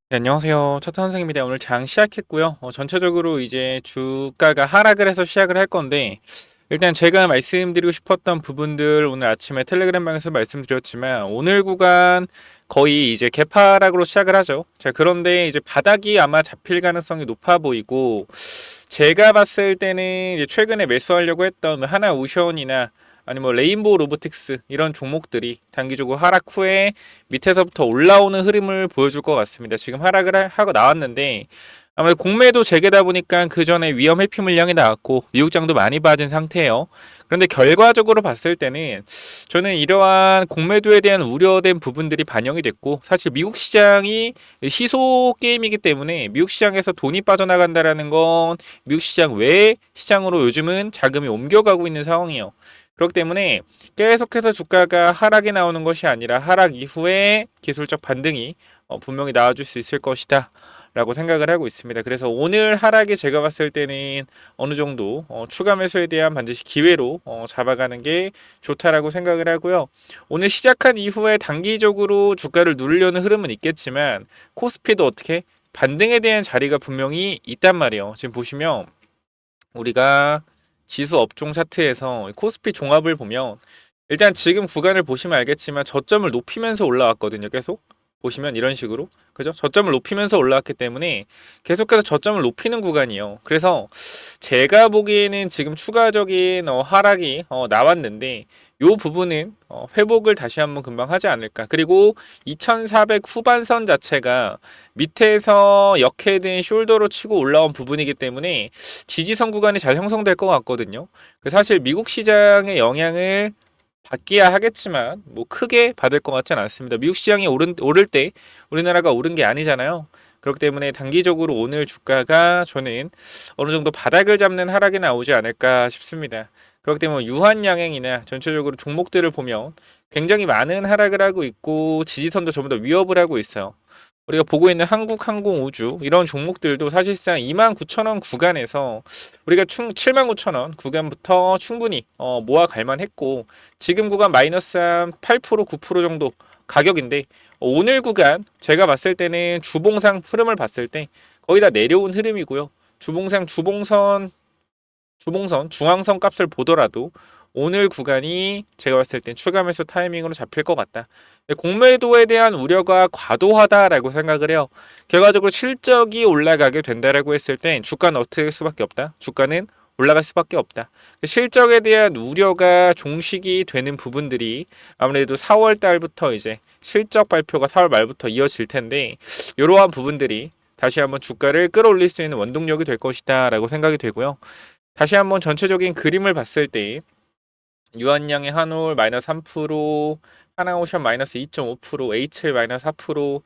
네, 안녕하세요. 차트 선생입니다. 오늘 장 시작했고요. 전체적으로 이제 주가가 하락을 해서 시작을 할 건데, 일단 제가 말씀드리고 싶었던 부분들 오늘 아침에 텔레그램방에서 말씀드렸지만, 오늘 구간 거의 이제 개파락으로 시작을 하죠. 자, 그런데 이제 바닥이 아마 잡힐 가능성이 높아 보이고, 제가 봤을 때는 이제 최근에 매수하려고 했던 하나오션이나 아니 뭐 레인보우 로보틱스 이런 종목들이 단기적으로 하락 후에 밑에서부터 올라오는 흐름을 보여줄 것 같습니다. 지금 하락을 하고 나왔는데 아무래도 공매도 재개다 보니까 그 전에 위험 회피 물량이 나왔고 미국장도 많이 빠진 상태예요. 그런데 결과적으로 봤을 때는 저는 이러한 공매도에 대한 우려된 부분들이 반영이 됐고 사실 미국 시장이 시소 게임이기 때문에 미국 시장에서 돈이 빠져나간다라는 건 미국 시장 외 시장으로 요즘은 자금이 옮겨가고 있는 상황이에요. 그렇기 때문에 계속해서 주가가 하락이 나오는 것이 아니라 하락 이후에 기술적 반등이 분명히 나와줄 수 있을 것이다. 라고 생각을 하고 있습니다. 그래서 오늘 하락이 제가 봤을 때는 어느 정도 추가 매수에 대한 반드시 기회로 잡아가는 게 좋다라고 생각을 하고요. 오늘 시작한 이후에 단기적으로 주가를 누르려는 흐름은 있겠지만 코스피도 어떻게 반등에 대한 자리가 분명히 있단 말이에요. 지금 보시면 우리가 지수 업종 차트에서 코스피 종합을 보면 일단 지금 구간을 보시면 알겠지만 저점을 높이면서 올라왔거든요. 계속 보시면 이런 식으로 그죠? 저점을 높이면서 올라왔기 때문에 계속해서 저점을 높이는 구간이에요. 그래서 제가 보기에는 지금 추가적인 하락이 나왔는데 요 부분은 회복을 다시 한번 금방 하지 않을까. 그리고 2400 후반선 자체가 밑에서 역헤드인 숄더로 치고 올라온 부분이기 때문에 지지선 구간이 잘 형성될 것 같거든요. 사실 미국 시장의 영향을 받기야 하겠지만 뭐 크게 받을 것 같지는 않습니다. 미국 시장이 오를 때 우리나라가 오른 게 아니잖아요. 그렇기 때문에 단기적으로 오늘 주가가 저는 어느 정도 바닥을 잡는 하락이 나오지 않을까 싶습니다. 그렇기 때문에 유한양행이나 전체적으로 종목들을 보면 굉장히 많은 하락을 하고 있고 지지선도 전부 다 위협을 하고 있어요. 우리가 보고 있는 한국항공우주 이런 종목들도 사실상 29,000원 구간에서 우리가 79,000원 구간부터 충분히 모아갈 만했고 지금 구간 마이너스 한 8% 9% 정도 가격인데 오늘 구간 제가 봤을 때는 주봉상 흐름을 봤을 때 거의 다 내려온 흐름이고요. 주봉선 중앙선 값을 보더라도 오늘 구간이 제가 봤을 땐 추가 매수 타이밍으로 잡힐 것 같다. 공매도에 대한 우려가 과도하다라고 생각을 해요. 결과적으로 실적이 올라가게 된다라고 했을 땐 주가는 어떻게 할 수밖에 없다. 주가는 올라갈 수밖에 없다. 실적에 대한 우려가 종식이 되는 부분들이 아무래도 4월 달부터 이제 실적 발표가 4월 말부터 이어질 텐데 이러한 부분들이 다시 한번 주가를 끌어올릴 수 있는 원동력이 될 것이다라고 생각이 되고요. 다시 한번 전체적인 그림을 봤을 때 유한양의 한올 마이너스 3%, 하나오션 마이너스 2.5%, H 마이너스 4%,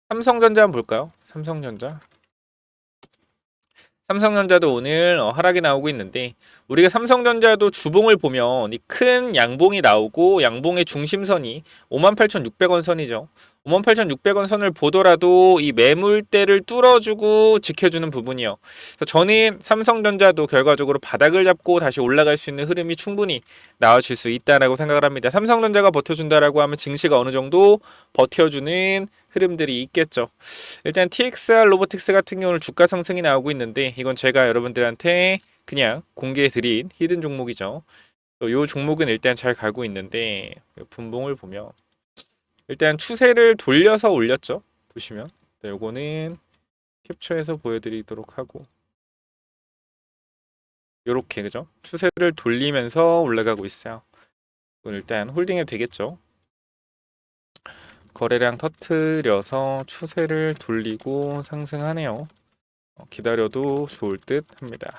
삼성전자 한번 볼까요? 삼성전자도 오늘 하락이 나오고 있는데 우리가 삼성전자도 주봉을 보면 이 큰 양봉이 나오고 양봉의 중심선이 58,600원 선이죠. 58,600원 선을 보더라도 이 매물대를 뚫어주고 지켜주는 부분이요. 그래서 저는 삼성전자도 결과적으로 바닥을 잡고 다시 올라갈 수 있는 흐름이 충분히 나와줄 수 있다라고 생각을 합니다. 삼성전자가 버텨준다라고 하면 증시가 어느 정도 버텨주는 흐름들이 있겠죠. 일단 TXR 로보틱스 같은 경우는 주가 상승이 나오고 있는데 이건 제가 여러분들한테 그냥 공개해 드린 히든 종목이죠. 이 종목은 일단 잘 가고 있는데 분봉을 보면 일단 추세를 돌려서 올렸죠. 보시면 요거는 캡처해서 보여드리도록 하고 요렇게 그죠? 추세를 돌리면서 올라가고 있어요. 이건 일단 홀딩해도 되겠죠. 거래량 터트려서 추세를 돌리고 상승하네요. 기다려도 좋을 듯 합니다.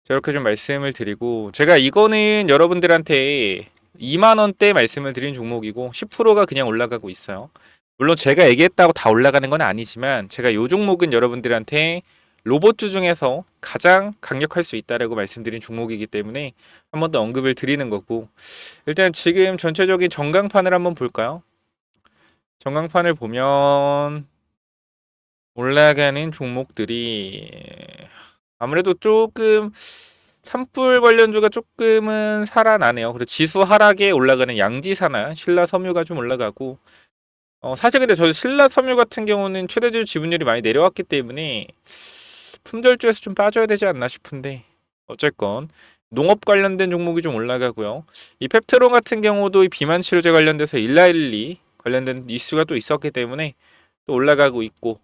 자, 이렇게 좀 말씀을 드리고 제가 이거는 여러분들한테 2만원대 말씀을 드린 종목이고 10%가 그냥 올라가고 있어요. 물론 제가 얘기했다고 다 올라가는 건 아니지만 제가 이 종목은 여러분들한테 로봇주 중에서 가장 강력할 수 있다라고 말씀드린 종목이기 때문에 한 번 더 언급을 드리는 거고 일단 지금 전체적인 전강판을 한번 볼까요? 전강판을 보면 올라가는 종목들이 아무래도 조금 산불 관련주가 조금은 살아나네요. 그리고 지수 하락에 올라가는 양지사나 신라섬유가 좀 올라가고 사실 근데 저 신라 섬유 같은 경우는 최대주 지분율이 많이 내려왔기 때문에 품절주에서 좀 빠져야 되지 않나 싶은데 어쨌건 농업 관련된 종목이 좀 올라가고요. 이 펩트론 같은 경우도 이 비만 치료제 관련돼서 일라일리 관련된 이슈가 또 있었기 때문에 또 올라가고 있고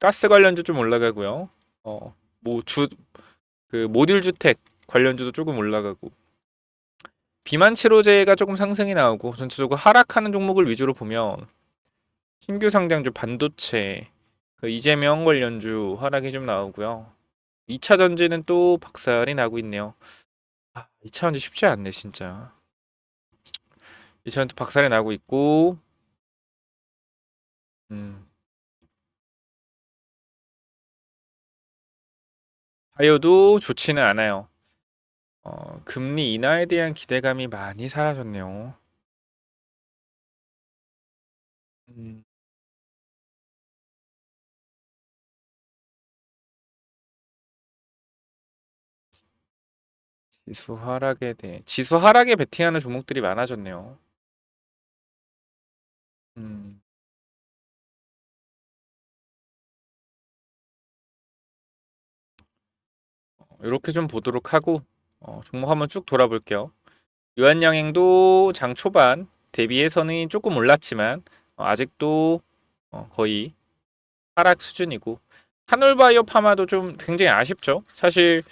가스 관련주 좀 올라가고요. 뭐주 그 모듈 주택 관련주도 조금 올라가고 비만 치료제가 조금 상승이 나오고 전체적으로 하락하는 종목을 위주로 보면 신규 상장주 반도체 그 이재명 관련주 하락이 좀 나오고요. 2차 전지는 또 박살이 나고 있네요. 2차 전지 쉽지 않네 진짜. 2차 전지 박살이 나고 있고 음, 바이오도 좋지는 않아요. 금리 인하에 대한 기대감이 많이 사라졌네요. 음, 지수 하락에 베팅하는 종목들이 많아졌네요. 음, 이렇게 좀 보도록 하고 종목 한번 쭉 돌아볼게요. 유한양행도 장 초반 대비해서는 조금 올랐지만 아직도 거의 하락 수준이고 한올바이오 파마도 좀 굉장히 아쉽죠. 사실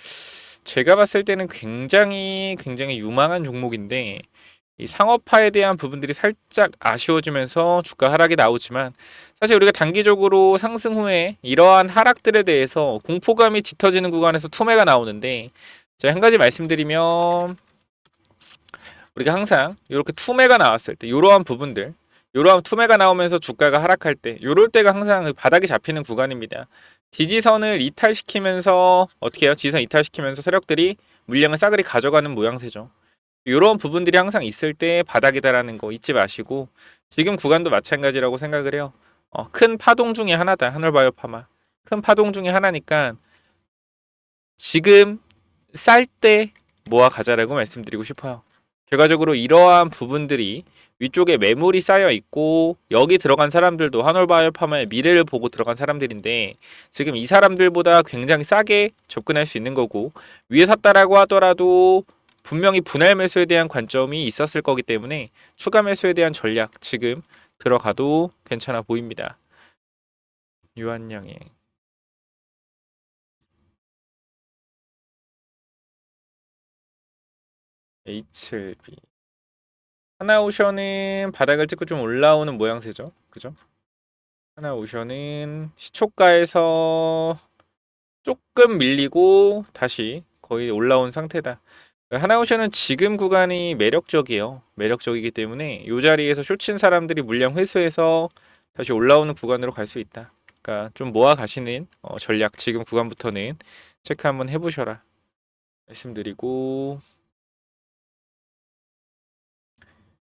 제가 봤을 때는 굉장히 유망한 종목인데 이 상업화에 대한 부분들이 살짝 아쉬워지면서 주가 하락이 나오지만 사실 우리가 단기적으로 상승 후에 이러한 하락들에 대해서 공포감이 짙어지는 구간에서 투매가 나오는데 제가 한 가지 말씀드리면 우리가 항상 이렇게 투매가 나왔을 때 이러한 부분들 이러한 투매가 나오면서 주가가 하락할 때 이럴 때가 항상 그 바닥이 잡히는 구간입니다. 지지선을 이탈시키면서 어떻게 해요? 지지선 이탈시키면서 세력들이 물량을 싸그리 가져가는 모양새죠. 이런 부분들이 항상 있을 때 바닥이다라는 거 잊지 마시고 지금 구간도 마찬가지라고 생각을 해요. 큰 파동 중에 하나다. 하늘바이오파마. 큰 파동 중에 하나니까 지금 쌀 때 모아 가자라고 말씀드리고 싶어요. 결과적으로 이러한 부분들이 위쪽에 매물이 쌓여 있고 여기 들어간 사람들도 한올바이오파마의 미래를 보고 들어간 사람들인데 지금 이 사람들보다 굉장히 싸게 접근할 수 있는 거고 위에 샀다라고 하더라도 분명히 분할 매수에 대한 관점이 있었을 거기 때문에 추가 매수에 대한 전략 지금 들어가도 괜찮아 보입니다. 유한양행 HLB 하나오션은 바닥을 찍고 좀 올라오는 모양새죠. 그죠? 하나오션은 시초가에서 조금 밀리고 다시 거의 올라온 상태다. 하나오션은 지금 구간이 매력적이에요. 매력적이기 때문에 이 자리에서 쇼친 사람들이 물량 회수해서 다시 올라오는 구간으로 갈 수 있다. 그러니까 좀 모아 가시는 전략 지금 구간부터는 체크 한번 해보셔라 말씀드리고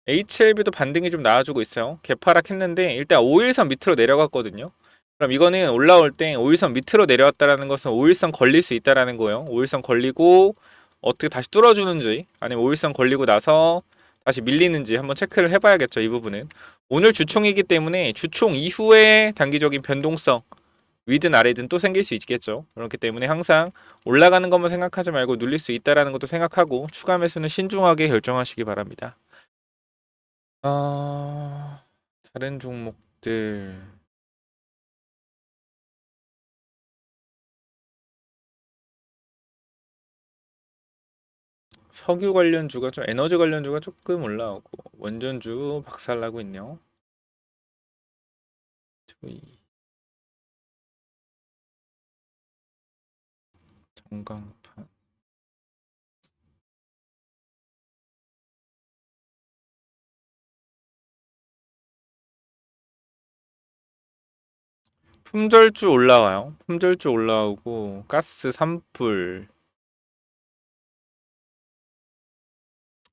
HLB도 반등이 좀 나와주고 있어요. 개파락했는데 일단 5일선 밑으로 내려갔거든요. 그럼 이거는 올라올 때 5일선 밑으로 내려왔다라는 것은 5일선 걸릴 수 있다라는 거예요. 5일선 걸리고 어떻게 다시 뚫어주는지 아니면 5일선 걸리고 나서 다시 밀리는지 한번 체크를 해봐야겠죠. 이 부분은 오늘 주총이기 때문에 주총 이후에 단기적인 변동성 위든 아래든 또 생길 수 있겠죠. 그렇기 때문에 항상 올라가는 것만 생각하지 말고 눌릴 수 있다라는 것도 생각하고 추가 매수는 신중하게 결정하시기 바랍니다. 다른 종목들 석유 관련주가 좀 에너지 관련주가 조금 올라오고 원전주 박살나고 있네요. 저희 전광판 품절주 올라와요. 품절주 올라오고 가스 산불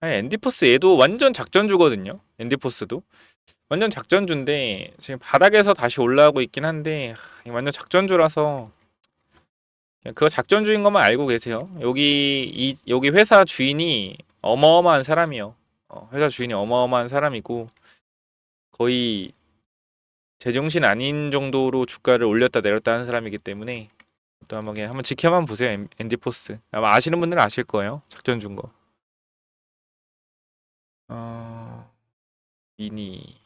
아니 엔디포스 얘도 완전 작전주거든요. 엔디포스도 완전 작전주인데 지금 바닥에서 다시 올라오고 있긴 한데 완전 작전주라서 그냥 그거 작전주인 것만 알고 계세요. 여기 회사 주인이 어마어마한 사람이요. 회사 주인이 어마어마한 사람이고 거의 제정신 아닌 정도로 주가를 올렸다 내렸다 하는 사람이기 때문에 또 한번 그냥 한번 지켜만 보세요. 앤디포스 아마 아시는 분들은 아실 거예요. 작전 준 거. 미니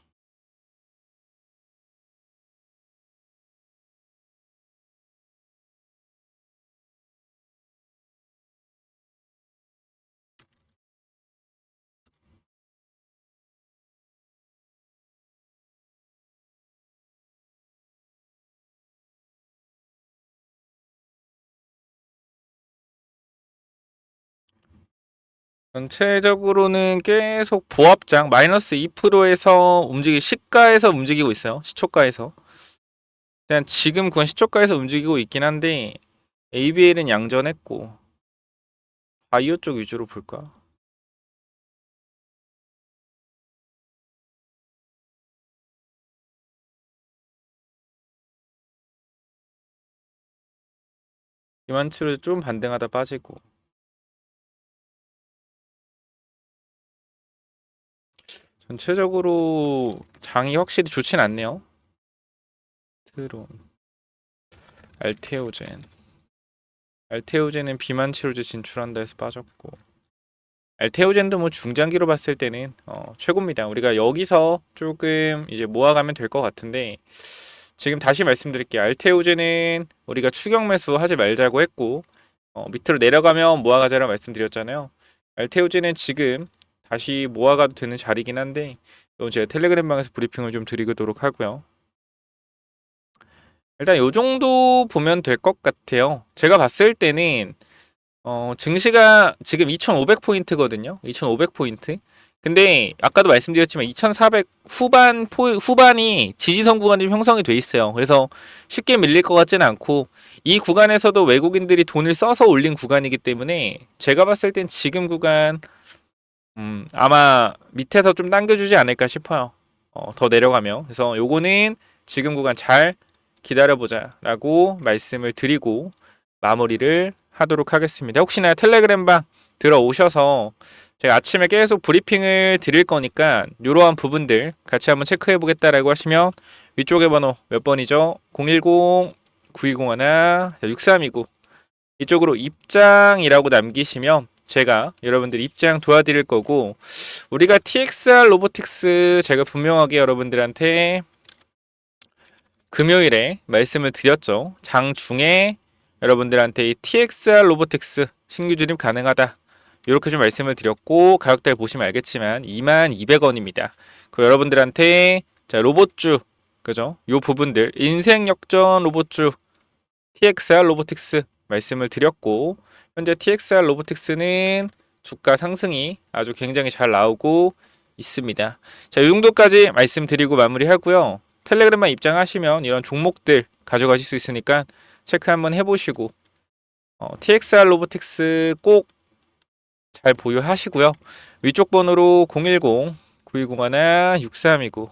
전체적으로는 계속 보합장 마이너스 2%에서 시가에서 움직이고 있어요. 시초가에서. 일단 지금 구간 시초가에서 움직이고 있긴 한데 ABL은 양전했고 바이오 쪽 위주로 볼까? 이만치로 좀 반등하다 빠지고 전체적으로 장이 확실히 좋진 않네요. 트론 알테오젠은 비만 치료제 진출한다 해서 빠졌고 알테오젠도 뭐 중장기로 봤을 때는 최고입니다. 우리가 여기서 조금 이제 모아가면 될 것 같은데 지금 다시 말씀드릴게요. 알테오젠은 우리가 추격 매수 하지 말자고 했고 밑으로 내려가면 모아가자라고 말씀드렸잖아요. 알테오젠은 지금 다시 모아가도 되는 자리긴 한데 이건 제가 텔레그램 방에서 브리핑을 좀 드리도록 하고요. 일단 요 정도 보면 될 것 같아요. 제가 봤을 때는 증시가 지금 2,500포인트거든요. 2,500포인트. 근데 아까도 말씀드렸지만 2,400 후반이 지지선 구간이 형성이 돼 있어요. 그래서 쉽게 밀릴 것 같지는 않고 이 구간에서도 외국인들이 돈을 써서 올린 구간이기 때문에 제가 봤을 땐 지금 구간 아마 밑에서 좀 당겨주지 않을까 싶어요. 더 내려가면. 그래서 요거는 지금 구간 잘 기다려보자 라고 말씀을 드리고 마무리를 하도록 하겠습니다. 혹시나 텔레그램방 들어오셔서 제가 아침에 계속 브리핑을 드릴 거니까 이러한 부분들 같이 한번 체크해 보겠다라고 하시면 위쪽에 번호 몇 번이죠? 010-9201-6329 이쪽으로 입장이라고 남기시면 제가 여러분들 입장 도와드릴 거고 우리가 TXR 로보틱스 제가 분명하게 여러분들한테 금요일에 말씀을 드렸죠. 장중에 여러분들한테 이 TXR 로보틱스 신규 진입 가능하다. 이렇게 좀 말씀을 드렸고 가격대를 보시면 알겠지만 22,200원입니다. 그리고 여러분들한테 자 로봇주 그죠? 요 부분들 인생 역전 로봇주 TXR 로보틱스 말씀을 드렸고 현재 TXR 로보틱스는 주가 상승이 아주 굉장히 잘 나오고 있습니다. 자, 이 정도까지 말씀드리고 마무리하고요. 텔레그램만 입장하시면 이런 종목들 가져가실 수 있으니까 체크 한번 해보시고 TXR 로보틱스 꼭 잘 보유하시고요. 위쪽 번호로 010-9201-6329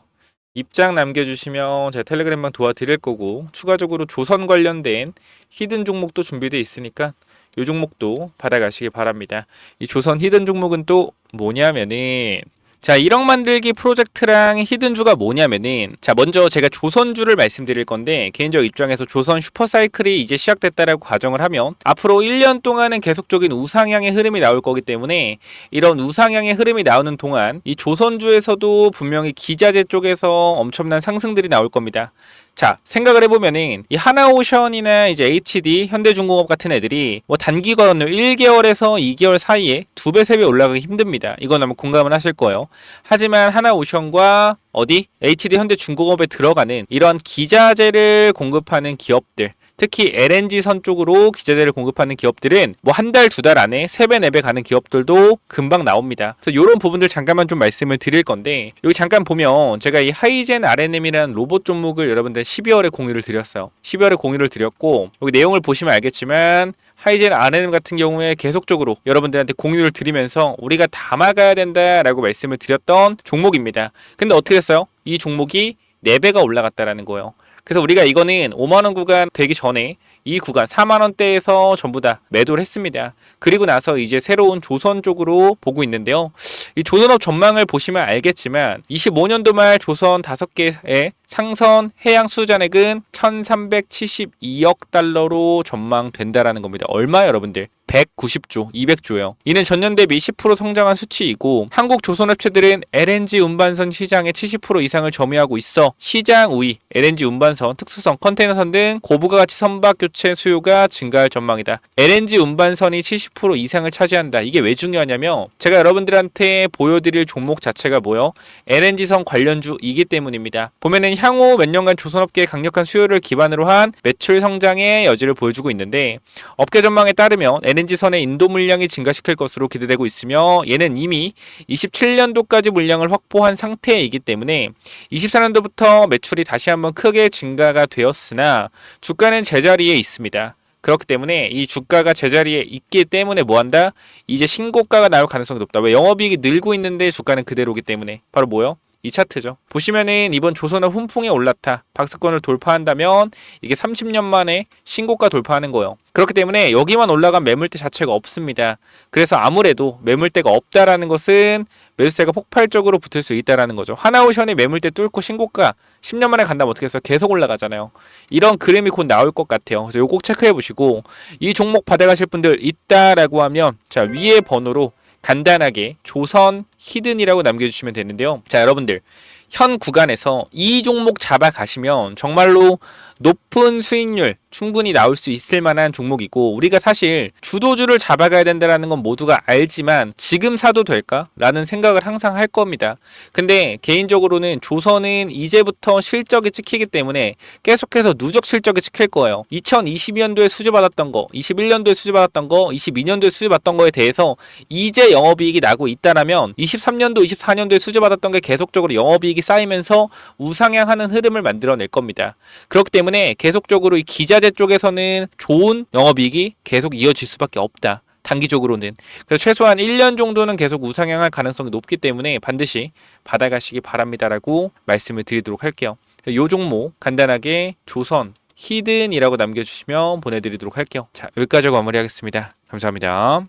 입장 남겨주시면 제가 텔레그램방 도와드릴 거고 추가적으로 조선 관련된 히든 종목도 준비되어 있으니까 이 종목도 받아가시기 바랍니다. 이 조선 히든 종목은 또 뭐냐면은 자 1억 만들기 프로젝트랑 히든주가 뭐냐면은 자 먼저 제가 조선주를 말씀드릴 건데 개인적 입장에서 조선 슈퍼사이클이 이제 시작됐다라고 가정을 하면 앞으로 1년 동안은 계속적인 우상향의 흐름이 나올 거기 때문에 이런 우상향의 흐름이 나오는 동안 이 조선주에서도 분명히 기자재 쪽에서 엄청난 상승들이 나올 겁니다. 자 생각을 해보면은 이 하나오션이나 이제 HD 현대중공업 같은 애들이 뭐 단기간으로 1개월에서 2개월 사이에 2배 3배 올라가기 힘듭니다. 이건 아마 공감을 하실 거예요. 하지만 하나오션과 어디 HD 현대중공업에 들어가는 이런 기자재를 공급하는 기업들 특히 LNG 선 쪽으로 기자재를 공급하는 기업들은 뭐 한 달, 두 달 안에 3배, 4배 가는 기업들도 금방 나옵니다. 그래서 이런 부분들 잠깐만 좀 말씀을 드릴 건데 여기 잠깐 보면 제가 이 하이젠 RNM이라는 로봇 종목을 여러분들 12월에 공유를 드렸어요. 12월에 공유를 드렸고 여기 내용을 보시면 알겠지만 하이젠 RNM 같은 경우에 계속적으로 여러분들한테 공유를 드리면서 우리가 담아가야 된다라고 말씀을 드렸던 종목입니다. 근데 어떻게 됐어요? 이 종목이 4배가 올라갔다라는 거예요. 그래서 우리가 이거는 5만원 구간 되기 전에 이 구간 4만원대에서 전부 다 매도를 했습니다. 그리고 나서 이제 새로운 조선 쪽으로 보고 있는데요. 이 조선업 전망을 보시면 알겠지만 25년도 말 조선 5개의 상선 해양 수주잔액은 1372억 달러로 전망된다라는 겁니다. 얼마 여러분들? 190조, 200조요. 이는 전년 대비 10% 성장한 수치이고 한국 조선업체들은 LNG 운반선 시장의 70% 이상을 점유하고 있어 시장 우위, LNG 운반선, 특수선, 컨테이너선 등 고부가 가치 선박 교체 수요가 증가할 전망이다. LNG 운반선이 70% 이상을 차지한다. 이게 왜 중요하냐면 제가 여러분들한테 보여드릴 종목 자체가 뭐요? LNG선 관련주이기 때문입니다. 보면은 향후 몇 년간 조선업계의 강력한 수요를 기반으로 한 매출 성장의 여지를 보여주고 있는데 업계 전망에 따르면 LNG선의 인도 물량이 증가시킬 것으로 기대되고 있으며 얘는 이미 27년도까지 물량을 확보한 상태이기 때문에 24년도부터 매출이 다시 한번 크게 증가가 되었으나 주가는 제자리에 있습니다. 그렇기 때문에 이 주가가 제자리에 있기 때문에 뭐한다? 이제 신고가가 나올 가능성이 높다. 왜? 영업이익이 늘고 있는데 주가는 그대로기 때문에. 바로 뭐요? 이 차트죠. 보시면은 이번 조선업 훈풍에 올라타 박스권을 돌파한다면 이게 30년 만에 신고가 돌파하는 거예요. 그렇기 때문에 여기만 올라간 매물대 자체가 없습니다. 그래서 아무래도 매물대가 없다라는 것은 매수세가 폭발적으로 붙을 수 있다라는 거죠. 하나오션이 매물대 뚫고 신고가 10년 만에 간다면 어떻게 해서 계속 올라가잖아요. 이런 그림이 곧 나올 것 같아요. 그래서 이거 꼭 체크해 보시고 이 종목 받아가실 분들 있다라고 하면 자 위에 번호로 간단하게 조선 히든이라고 남겨주시면 되는데요. 자 여러분들 현 구간에서 이 종목 잡아가시면 정말로 높은 수익률 충분히 나올 수 있을 만한 종목이고 우리가 사실 주도주를 잡아가야 된다는 건 모두가 알지만 지금 사도 될까? 라는 생각을 항상 할 겁니다. 근데 개인적으로는 조선은 이제부터 실적이 찍히기 때문에 계속해서 누적 실적이 찍힐 거예요. 2022년도에 수주받았던 거, 21년도에 수주받았던 거, 22년도에 수주받았던 거에 대해서 이제 영업이익이 나고 있다라면 23년도, 24년도에 수주받았던 게 계속적으로 영업이익이 쌓이면서 우상향하는 흐름을 만들어낼 겁니다. 그렇기 때문에 계속적으로 이 기자재 쪽에서는 좋은 영업이익이 계속 이어질 수밖에 없다. 단기적으로는. 그래서 최소한 1년 정도는 계속 우상향할 가능성이 높기 때문에 반드시 받아가시기 바랍니다라고 말씀을 드리도록 할게요. 이 종목 간단하게 조선 히든이라고 남겨주시면 보내드리도록 할게요. 자, 여기까지 마무리하겠습니다. 감사합니다.